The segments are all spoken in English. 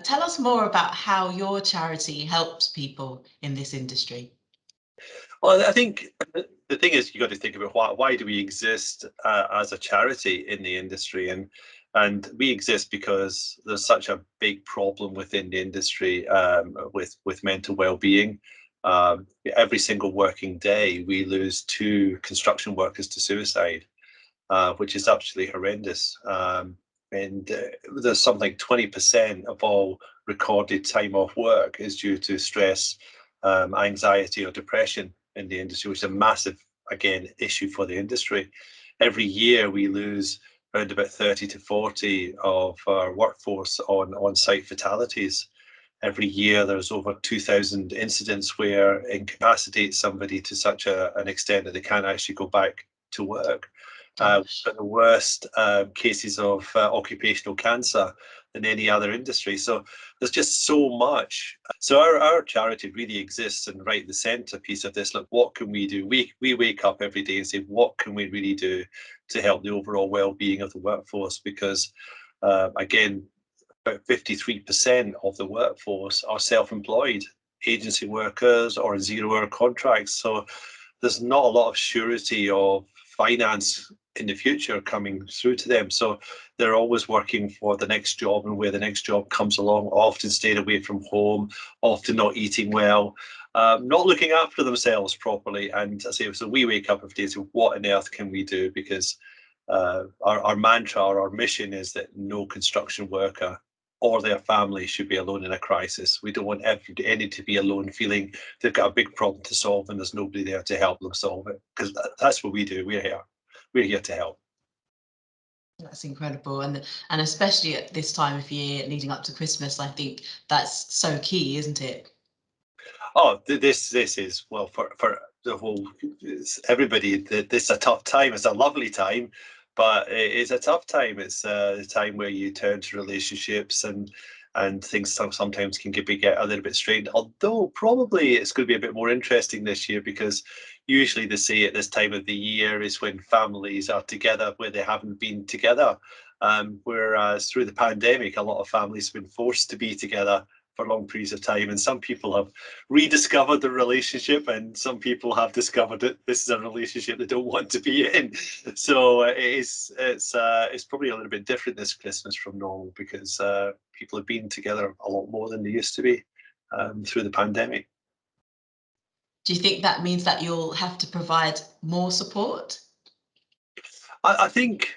tell us more about how your charity helps people in this industry. Well, I think the thing is, you got to think about why do we exist as a charity in the industry, and we exist because there's such a big problem within the industry with mental well-being. Every single working day, we lose 2 construction workers to suicide, which is absolutely horrendous. And there's something like 20% of all recorded time off work is due to stress, anxiety, or depression in the industry, which is a massive, again, issue for the industry. Every year we lose around about 30 to 40 of our workforce on site fatalities. Every year there's over 2,000 incidents where incapacitate somebody to such an extent that they can't actually go back to work. The worst cases of occupational cancer than any other industry. So there's just so much. So our charity really exists and right at the centerpiece of this. Look, what can we do? We wake up every day and say, what can we really do to help the overall well-being of the workforce? Because again, about 53% of the workforce are self-employed, agency workers or in zero-hour contracts. So there's not a lot of surety of finance in the future coming through to them. So they're always working for the next job and where the next job comes along, often staying away from home, often not eating well, not looking after themselves properly. And I say, so we wake up every day and say, what on earth can we do? Because our mantra or our mission is that no construction worker or their family should be alone in a crisis. We don't want any to be alone feeling they've got a big problem to solve and there's nobody there to help them solve it, because that's what we do. We're here to help. That's incredible, and especially at this time of year leading up to Christmas, I think that's so key, isn't it? Oh, this is, well, for the whole everybody, this is a tough time. It's a lovely time, but it's a tough time. It's a time where you turn to relationships and things sometimes can get a little bit strained. Although probably it's going to be a bit more interesting this year, because usually they say at this time of the year is when families are together where they haven't been together. Whereas through the pandemic, a lot of families have been forced to be together for long periods of time, and some people have rediscovered the relationship, and some people have discovered that this is a relationship they don't want to be in. So it's probably a little bit different this Christmas from normal, because people have been together a lot more than they used to be through the pandemic. Do you think that means that you'll have to provide more support? I think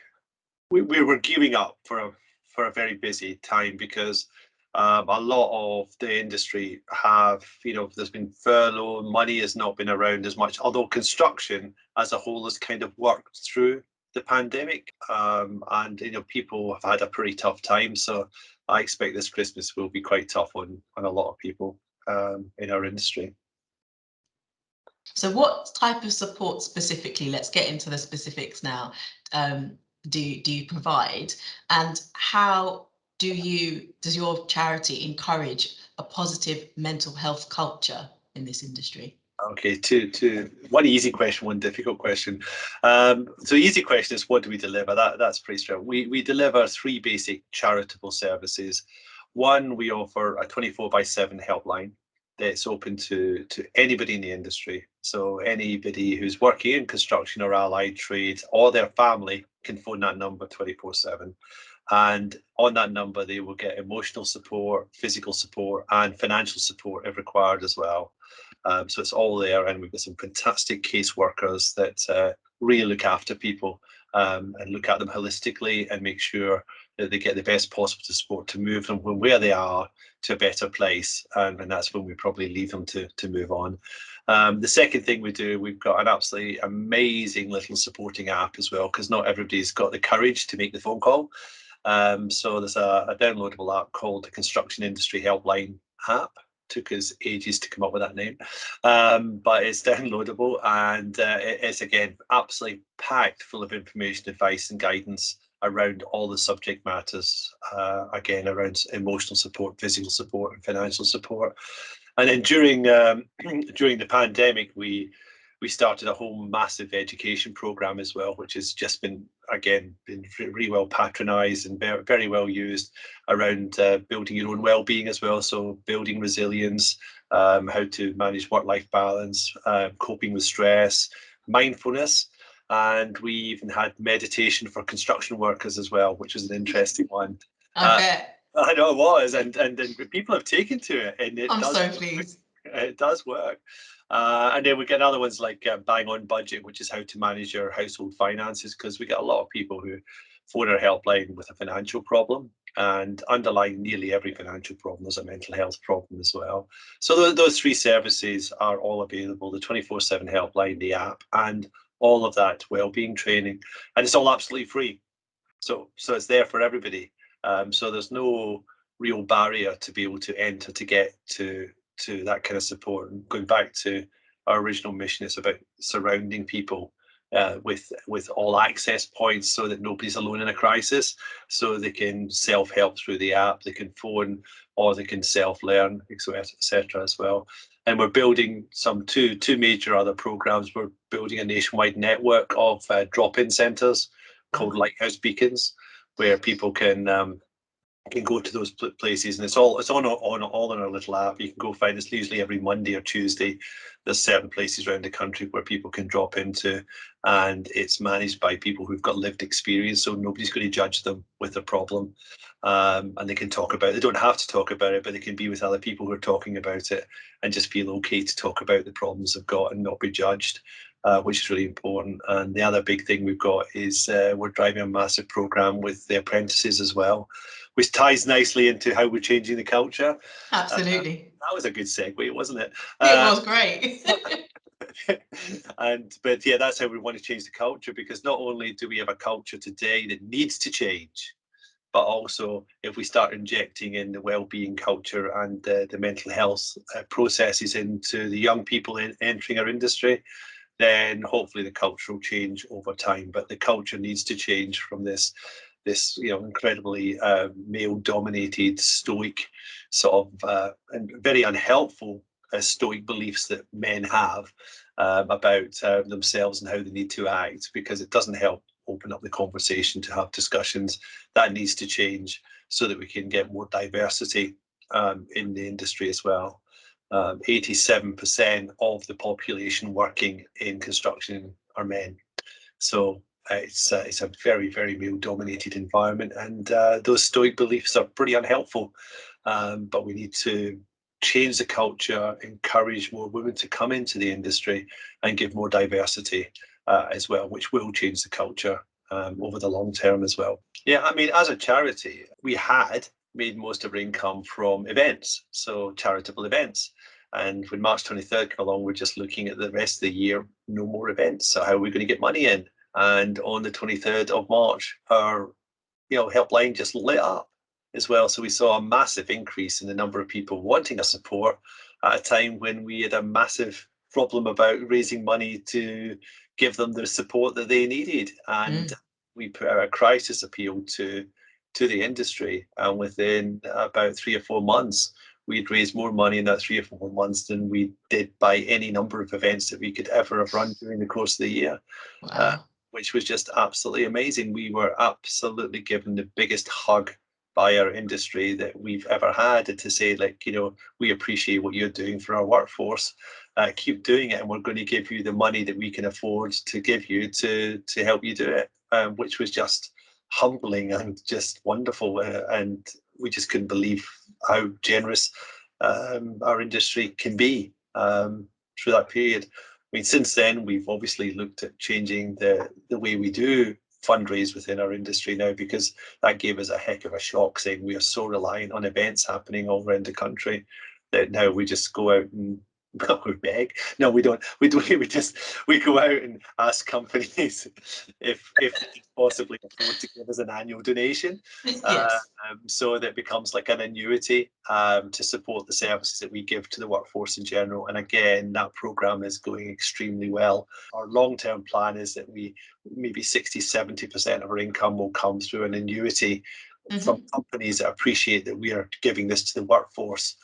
we were gearing up for a very busy time, because a lot of the industry have, there's been furlough, money has not been around as much, although construction as a whole has kind of worked through the pandemic, and people have had a pretty tough time. So I expect this Christmas will be quite tough on a lot of people in our industry. So what type of support specifically, let's get into the specifics now, do you provide, and how does your charity encourage a positive mental health culture in this industry? Okay, one easy question, one difficult question. So easy question is, what do we deliver? That's pretty straight. We deliver 3 basic charitable services. One, we offer a 24/7 helpline that's open to anybody in the industry. So anybody who's working in construction or allied trades or their family can phone that number 24/7. And on that number, they will get emotional support, physical support, and financial support if required as well. So it's all there, and we've got some fantastic caseworkers that really look after people and look at them holistically and make sure that they get the best possible support to move them from where they are to a better place, and that's when we probably leave them to move on. The second thing we do, we've got an absolutely amazing little supporting app as well, because not everybody's got the courage to make the phone call. So there's a downloadable app called the Construction Industry Helpline app. Took us ages to come up with that name, but it's downloadable, and it's again absolutely packed full of information, advice and guidance around all the subject matters, again around emotional support, physical support and financial support. And then during the pandemic, we We started a whole massive education program as well, which has just been really well patronised and very, very well used around building your own well-being as well. So building resilience, how to manage work-life balance, coping with stress, mindfulness. And we even had meditation for construction workers as well, which was an interesting one. I bet. I know it was, and people have taken to it, and I'm so pleased. it does work. And then we get other ones like Bang on Budget, which is how to manage your household finances, because we get a lot of people who phone our helpline with a financial problem, and underlying nearly every financial problem is a mental health problem as well. So those three services are all available: the 24/7 helpline, the app, and all of that wellbeing training, and it's all absolutely free. So it's there for everybody. So there's no real barrier to be able to enter to get to that kind of support. And going back to our original mission, it's about surrounding people with all access points, so that nobody's alone in a crisis. So they can self-help through the app, they can phone, or they can self-learn, etc. as well. And we're building two major other programs. We're building a nationwide network of drop-in centres called Lighthouse Beacons, where people can go to those places, and it's all on our little app. You can go find it's usually every Monday or Tuesday. There's certain places around the country where people can drop into, and it's managed by people who've got lived experience, so nobody's going to judge them with a problem, and they can talk about it. They don't have to talk about it, but they can be with other people who are talking about it and just feel okay to talk about the problems they've got and not be judged. Which is really important. And the other big thing we've got is we're driving a massive program with the apprentices as well, which ties nicely into how we're changing the culture. Absolutely. That was a good segue, wasn't it? It was great. But yeah, that's how we want to change the culture, because not only do we have a culture today that needs to change, but also if we start injecting in the well-being culture and the mental health processes into the young people entering our industry, then hopefully the culture will change over time. But the culture needs to change from this incredibly male-dominated, stoic sort of and very unhelpful stoic beliefs that men have about themselves and how they need to act, because it doesn't help open up the conversation to have discussions. That needs to change so that we can get more diversity in the industry as well. 87% of the population working in construction are men. So it's a very, very male-dominated environment, and those stoic beliefs are pretty unhelpful. But we need to change the culture, encourage more women to come into the industry, and give more diversity as well, which will change the culture over the long term as well. Yeah, I mean, as a charity, we had made most of our income from events, so charitable events. And when March 23rd came along, we're just looking at the rest of the year, no more events. So how are we going to get money in? And on the 23rd of March, our helpline just lit up as well. So we saw a massive increase in the number of people wanting a support at a time when we had a massive problem about raising money to give them the support that they needed. And we put out a crisis appeal to the industry, and within about 3 or 4 months, we'd raised more money in that 3 or 4 months than we did by any number of events that we could ever have run during the course of the year. Wow. Which was just absolutely amazing. We were absolutely given the biggest hug by our industry that we've ever had, and to say, like, we appreciate what you're doing for our workforce. Keep doing it, and we're going to give you the money that we can afford to give you to help you do it, which was just humbling and just wonderful. And we just couldn't believe how generous our industry can be through that period. I mean, since then, we've obviously looked at changing the way we do fundraise within our industry now, because that gave us a heck of a shock, saying we are so reliant on events happening all around the country that now we just go out and we beg. No, we don't. We go out and ask companies if they can possibly afford to give us an annual donation. Yes. So that becomes like an annuity to support the services that we give to the workforce in general. And again, that program is going extremely well. Our long-term plan is that we maybe 60-70% of our income will come through an annuity from companies that appreciate that we are giving this to the workforce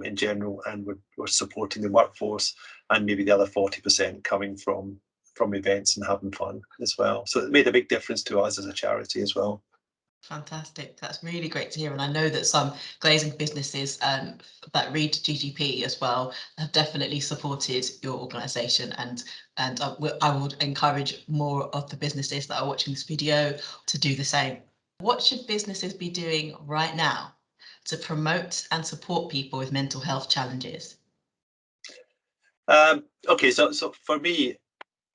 in general, and we're supporting the workforce. and maybe the other 40% coming from events and having fun as well. So it made a big difference to us as a charity as well. Fantastic. That's really great to hear. And I know that some glazing businesses that read GGP as well have definitely supported your organisation. And I would encourage more of the businesses that are watching this video to do the same. What should businesses be doing right now to promote and support people with mental health challenges? Okay, so for me,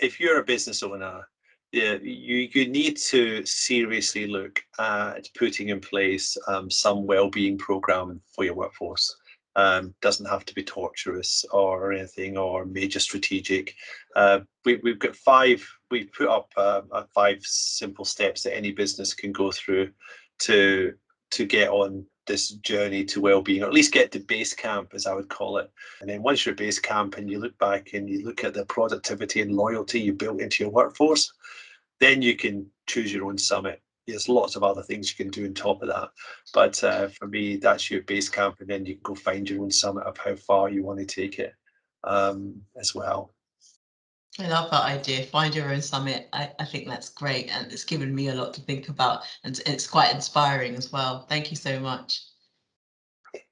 if you're a business owner, you need to seriously look at putting in place some well-being program for your workforce. Doesn't have to be torturous or anything or major strategic. We've got we've put up 5 simple steps that any business can go through to get on this journey to well-being, or at least get to base camp, as I would call it. And then once you're at base camp and you look back and you look at the productivity and loyalty you built into your workforce, then you can choose your own summit. There's lots of other things you can do on top of that. But for me, that's your base camp, and then you can go find your own summit of how far you want to take it as well. I love that idea. Find your own summit. I think that's great. And it's given me a lot to think about. And it's quite inspiring as well. Thank you so much.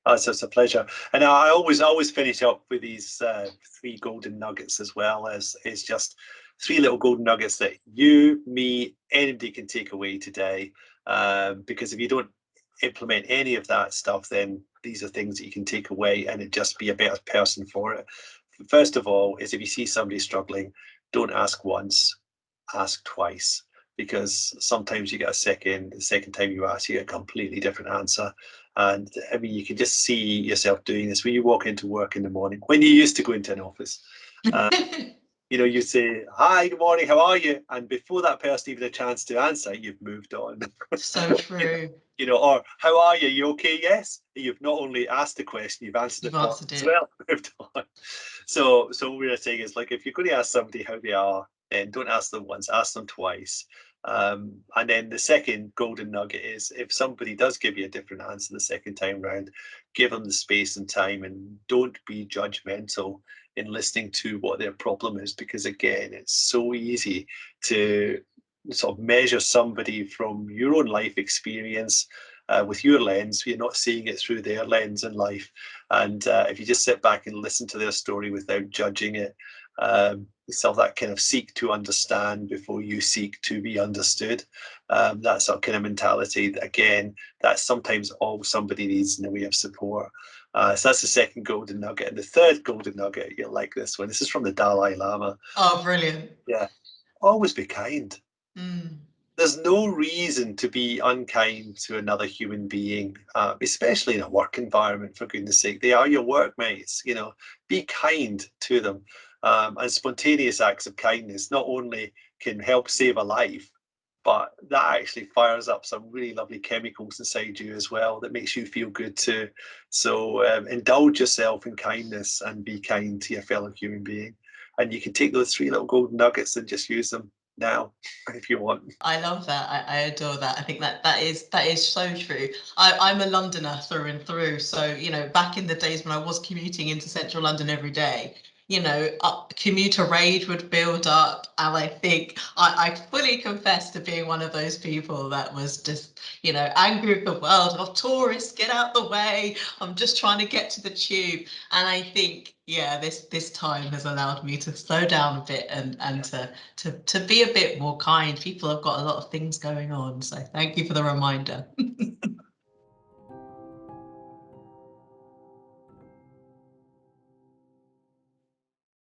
Oh, it's a pleasure. And I always finish up with these 3 golden nuggets as well, as it's just 3 little golden nuggets that you, me, anybody can take away today. Because if you don't implement any of that stuff, then these are things that you can take away and it just be a better person for it. First of all, is if you see somebody struggling, don't ask once, ask twice. Because sometimes you get the second time you ask, you get a completely different answer. And I mean, you can just see yourself doing this when you walk into work in the morning, when you used to go into an office. You know, you say, "Hi, good morning, how are you?" And before that person even a chance to answer, you've moved on. So true. You know, or "How are you? You okay?" Yes. You've not only asked the question, you've answered You've it answered as it. well. Moved on. So what we're saying is, like, if you're going to ask somebody how they are, then don't ask them once, ask them twice. And then the second golden nugget is, if somebody does give you a different answer the second time round, give them the space and time, and don't be judgmental in listening to what their problem is, because again, it's so easy to sort of measure somebody from your own life experience with your lens. You're not seeing it through their lens in life. And if you just sit back and listen to their story without judging it, sort of that kind of seek to understand before you seek to be understood. That sort of kind of mentality, again, that's sometimes all somebody needs in the way of support. So that's the second golden nugget. And the third golden nugget, you'll like this one. This is from the Dalai Lama. Oh, brilliant. Yeah. Always be kind. Mm. There's no reason to be unkind to another human being, especially in a work environment, for goodness sake. They are your workmates, you know, be kind to them. And spontaneous acts of kindness not only can help save a life, but that actually fires up some really lovely chemicals inside you as well that makes you feel good too. So indulge yourself in kindness and be kind to your fellow human being. And you can take those 3 little golden nuggets and just use them now if you want. I love that. I adore that. I think that is so true. I'm a Londoner through and through. So, you know, back in the days when I was commuting into central London every day, you know, commuter rage would build up. And I think I fully confess to being one of those people that was just, you know, angry with the world. Of tourists, get out the way. I'm just trying to get to the tube. And I think, yeah, this time has allowed me to slow down a bit and to be a bit more kind. People have got a lot of things going on. So thank you for the reminder.